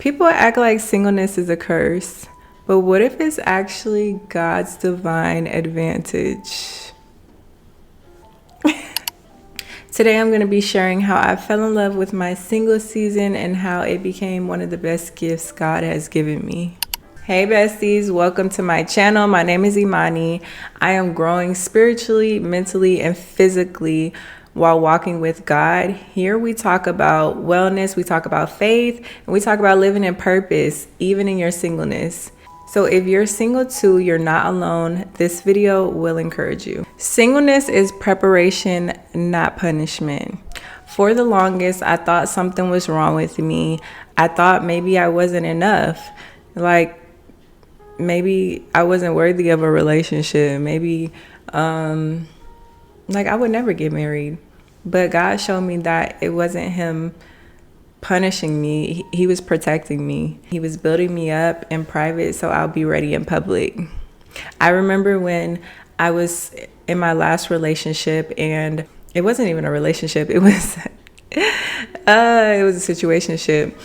People act like singleness is a curse, but what if it's actually God's divine advantage? Today I'm going to be sharing how I fell in love with my single season and how it became one of the best gifts God has given me. Hey besties, welcome to my channel. My name is Imani. I am growing spiritually, mentally, and physically while walking with God. Here we talk about wellness, we talk about faith, and we talk about living in purpose, even in your singleness. So if you're single too, you're not alone. This video will encourage you. Singleness is preparation, not punishment. For the longest, I thought something was wrong with me. I thought maybe I wasn't enough. Maybe I wasn't worthy of a relationship. Maybe I would never get married. But God showed me that it wasn't him punishing me. He was protecting me. He was building me up in private so I'll be ready in public. I remember when I was in my last relationship, and it wasn't even a relationship. It was it was a situationship.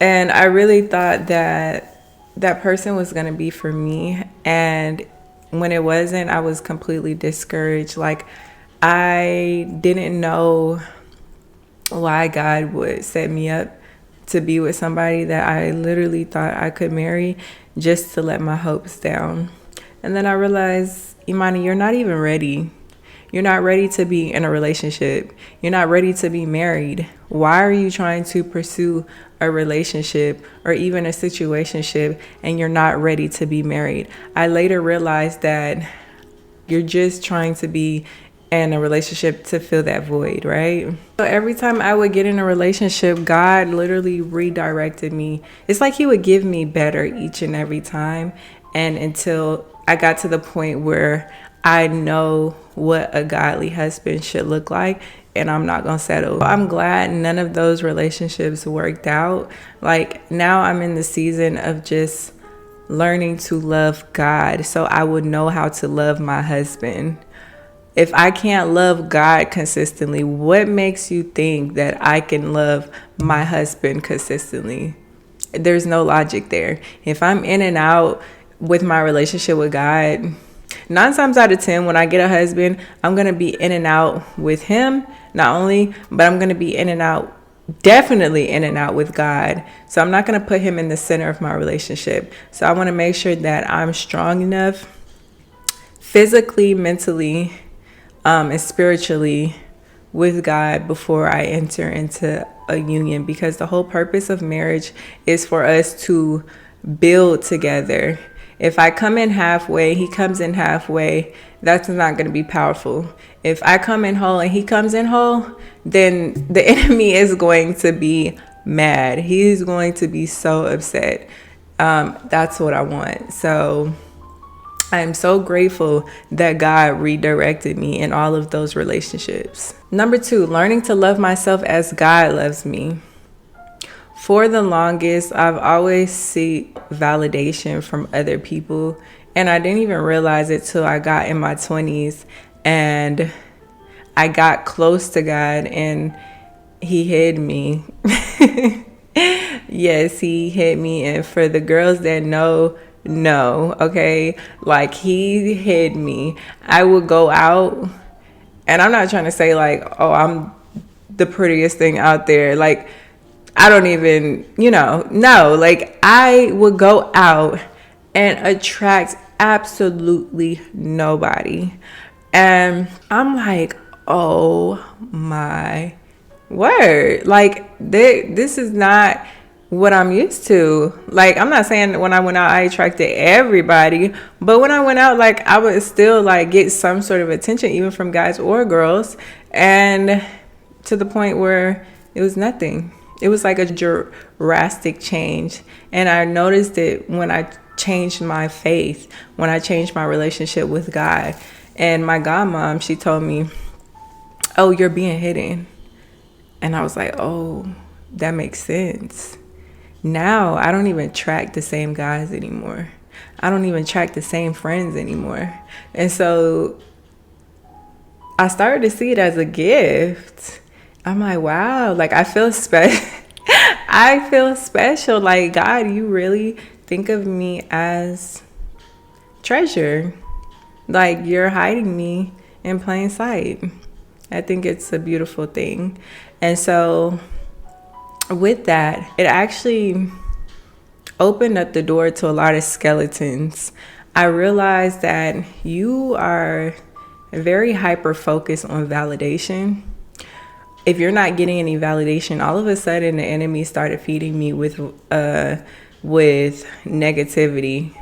And I really thought that that person was going to be for me. And when it wasn't, I was completely discouraged. I didn't know why God would set me up to be with somebody that I literally thought I could marry just to let my hopes down. And then I realized, Imani, you're not even ready. You're not ready to be in a relationship. You're not ready to be married. Why are you trying to pursue a relationship or even a situationship and you're not ready to be married? I later realized that you're just trying to be in a relationship to fill that void, right? So every time I would get in a relationship, God literally redirected me. It's like he would give me better each and every time. And until I got to the point where I know what a godly husband should look like, and I'm not gonna settle. I'm glad none of those relationships worked out. Now I'm in the season of just learning to love God so I would know how to love my husband. If I can't love God consistently, what makes you think that I can love my husband consistently? There's no logic there. If I'm in and out with my relationship with God, 9 times out of 10, when I get a husband, I'm going to be in and out with him, not only, but I'm going to be in and out, definitely in and out with God. So I'm not going to put him in the center of my relationship. So I want to make sure that I'm strong enough physically, mentally, and spiritually with God before I enter into a union, because the whole purpose of marriage is for us to build together. If I come in halfway, he comes in halfway, that's not going to be powerful. If I come in whole and he comes in whole, then the enemy is going to be mad. He's going to be so upset. That's what I want. So I am so grateful that God redirected me in all of those relationships. Number 2, learning to love myself as God loves me. For the longest, I've always sought validation from other people, and I didn't even realize it till I got in my 20s and I got close to God and he hid me. Yes, he hid me. And for the girls that know, okay, he hid me. I would go out, and I'm not trying to say oh, I'm the prettiest thing out there. I don't even, no, I would go out and attract absolutely nobody. And I'm like, oh my word. This is not what I'm used to. I'm not saying when I went out, I attracted everybody, but when I went out, I would still get some sort of attention, even from guys or girls. And to the point where it was nothing. It was like a drastic change. And I noticed it when I changed my faith, when I changed my relationship with God. And my godmom, she told me, oh, you're being hidden. And I was like, oh, that makes sense. Now I don't even track the same guys anymore. I don't even track the same friends anymore. And so I started to see it as a gift. I'm like, wow, I feel special. I feel special. Like, God, you really think of me as treasure. Like, you're hiding me in plain sight. I think it's a beautiful thing. And so with that, it actually opened up the door to a lot of skeletons. I realized that you are very hyper focused on validation. If you're not getting any validation, all of a sudden the enemy started feeding me with negativity.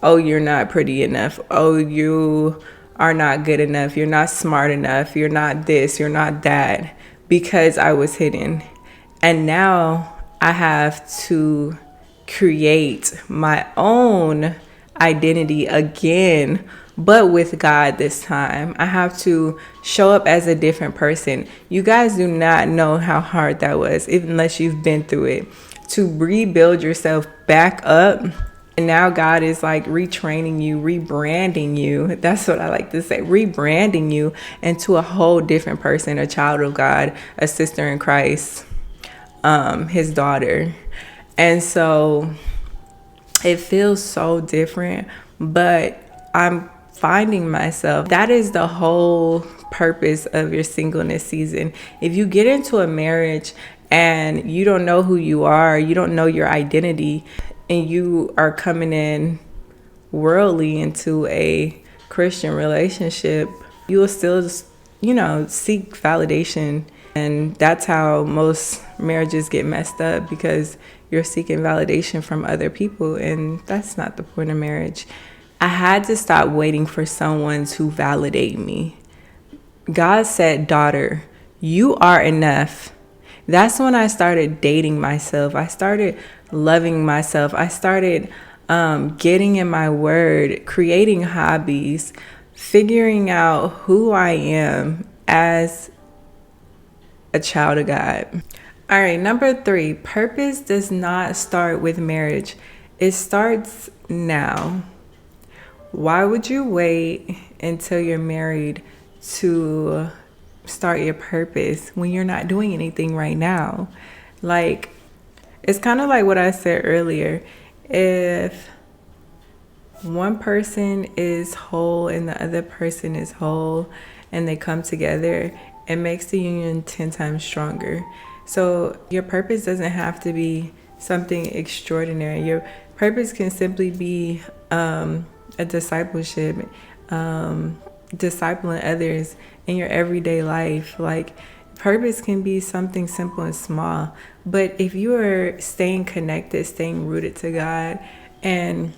Oh, you're not pretty enough. Oh, you are not good enough. You're not smart enough. You're not this. You're not that. Because I was hidden. And now I have to create my own identity again, but with God this time. I have to show up as a different person. You guys do not know how hard that was, unless you've been through it, to rebuild yourself back up. And now God is like retraining you, rebranding you. That's what I like to say, rebranding you into a whole different person, a child of God, a sister in Christ, his daughter. And so it feels so different, but I'm finding myself. That is the whole purpose of your singleness season. If you get into a marriage and you don't know who you are, you don't know your identity, and you are coming in worldly into a Christian relationship, you will still, seek validation. And that's how most marriages get messed up, because you're seeking validation from other people, and that's not the point of marriage. I had to stop waiting for someone to validate me. God said, daughter, you are enough. That's when I started dating myself. I started loving myself. I started getting in my word, creating hobbies, figuring out who I am as a child of God. All right, number 3, purpose does not start with marriage. It starts now. Why would you wait until you're married to start your purpose when you're not doing anything right now? Like, it's kind of like what I said earlier. If one person is whole and the other person is whole and they come together, it makes the union 10 times stronger. So your purpose doesn't have to be something extraordinary. Your purpose can simply be a discipleship, discipling others in your everyday life. Like, purpose can be something simple and small. But if you are staying connected, staying rooted to God, and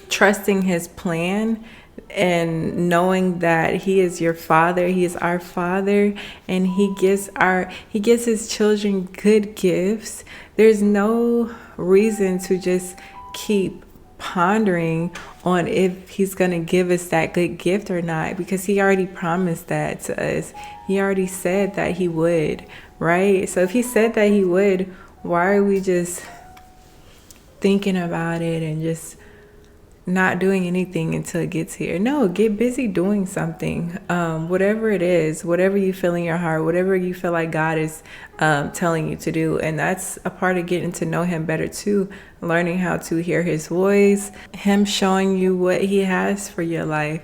trusting his plan, and knowing that he is your father, he is our father, and he gives his children good gifts, there's no reason to just keep pondering on if he's going to give us that good gift or not, because he already promised that to us. He already said that he would, right? So if he said that he would, why are we just thinking about it and just not doing anything until it gets here? No, get busy doing something. Whatever it is, whatever you feel in your heart, whatever you feel like God is telling you to do. And that's a part of getting to know him better too, learning how to hear his voice, him showing you what he has for your life.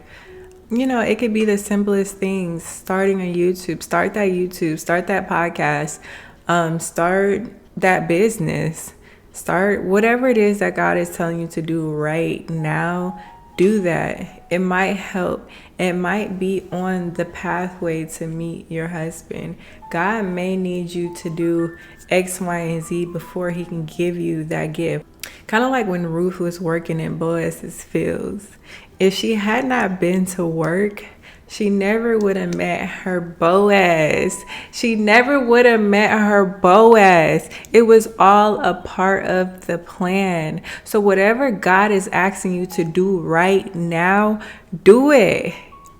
It could be the simplest things. Starting a YouTube, start that podcast, start that business. Start whatever it is that God is telling you to do right now. Do that. It might help. It might be on the pathway to meet your husband. God may need you to do X, Y, and Z before he can give you that gift. Kind of like when Ruth was working in Boaz's fields. If she had not been to work, she never would have met her Boaz. It was all a part of the plan. So whatever God is asking you to do right now, do it.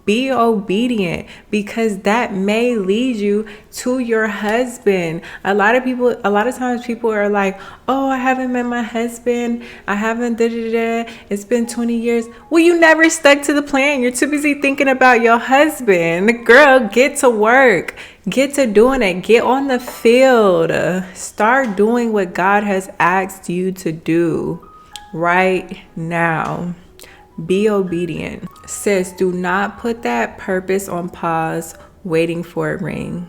Be obedient, because that may lead you to your husband. A lot of times people are like, oh, I haven't met my husband. I haven't It's been 20 years. Well, you never stuck to the plan. You're too busy thinking about your husband. Girl, get to work. Get to doing it. Get on the field. Start doing what God has asked you to do right now. Be obedient. Sis, do not put that purpose on pause waiting for a ring.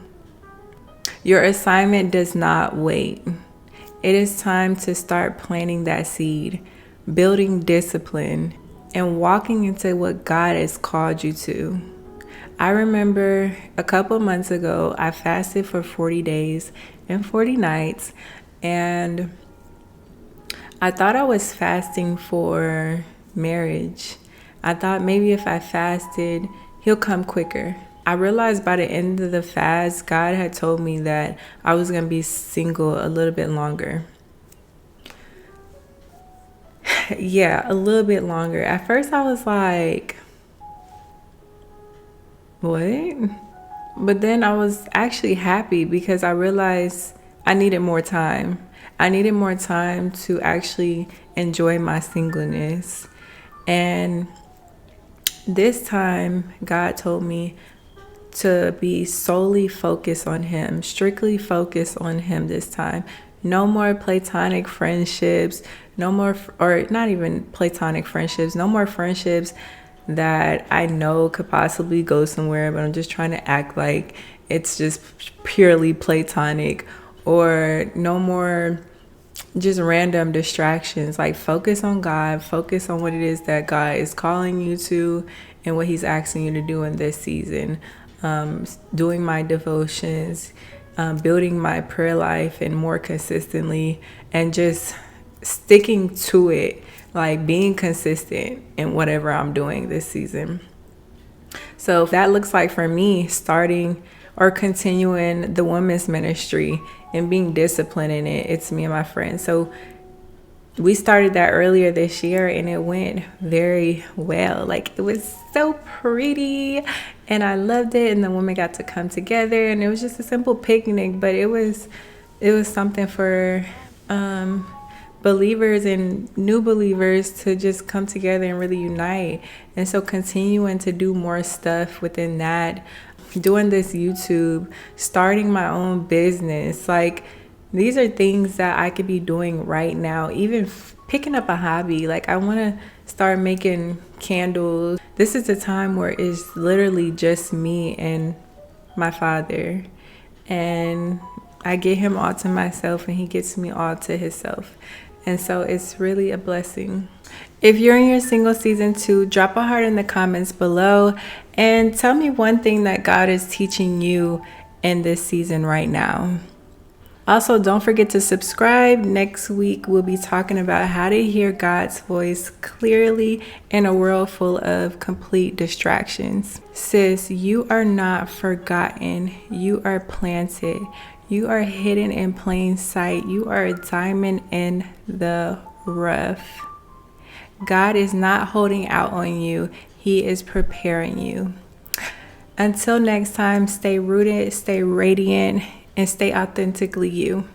Your assignment does not wait. It is time to start planting that seed, building discipline, and walking into what God has called you to. I remember a couple months ago, I fasted for 40 days and 40 nights, and I thought I was fasting for marriage. I thought maybe if I fasted, he'll come quicker. I realized by the end of the fast, God had told me that I was going to be single a little bit longer. Yeah, a little bit longer. At first I was like, what? But then I was actually happy because I realized I needed more time. I needed more time to actually enjoy my singleness. And this time, God told me to be solely focused on Him, strictly focused on Him this time. No more platonic friendships, no more, or not even platonic friendships, no more friendships that I know could possibly go somewhere, but I'm just trying to act like it's just purely platonic, or no more just random distractions. Like, focus on God, focus on what it is that God is calling you to and what He's asking you to do in this season. Doing my devotions, building my prayer life and more consistently, and just sticking to it, like being consistent in whatever I'm doing this season. So that looks like for me starting or continuing the women's ministry and being disciplined in it. It's me and my friends. So we started that earlier this year and it went very well. Like, it was so pretty and I loved it. And the women got to come together and it was just a simple picnic, but it was something for believers and new believers to just come together and really unite. And so continuing to do more stuff within that, doing this YouTube, starting my own business, like, these are things that I could be doing right now. Even picking up a hobby. Like, I want to start making candles. This is a time where it's literally just me and my Father. And I get Him all to myself and He gets me all to Himself. And so it's really a blessing. If you're in your single season too, drop a heart in the comments below and tell me one thing that God is teaching you in this season right now. Also, don't forget to subscribe. Next week, we'll be talking about how to hear God's voice clearly in a world full of complete distractions. Sis, you are not forgotten. You are planted. You are hidden in plain sight. You are a diamond in the rough. God is not holding out on you. He is preparing you. Until next time, stay rooted, stay radiant, and stay authentically you.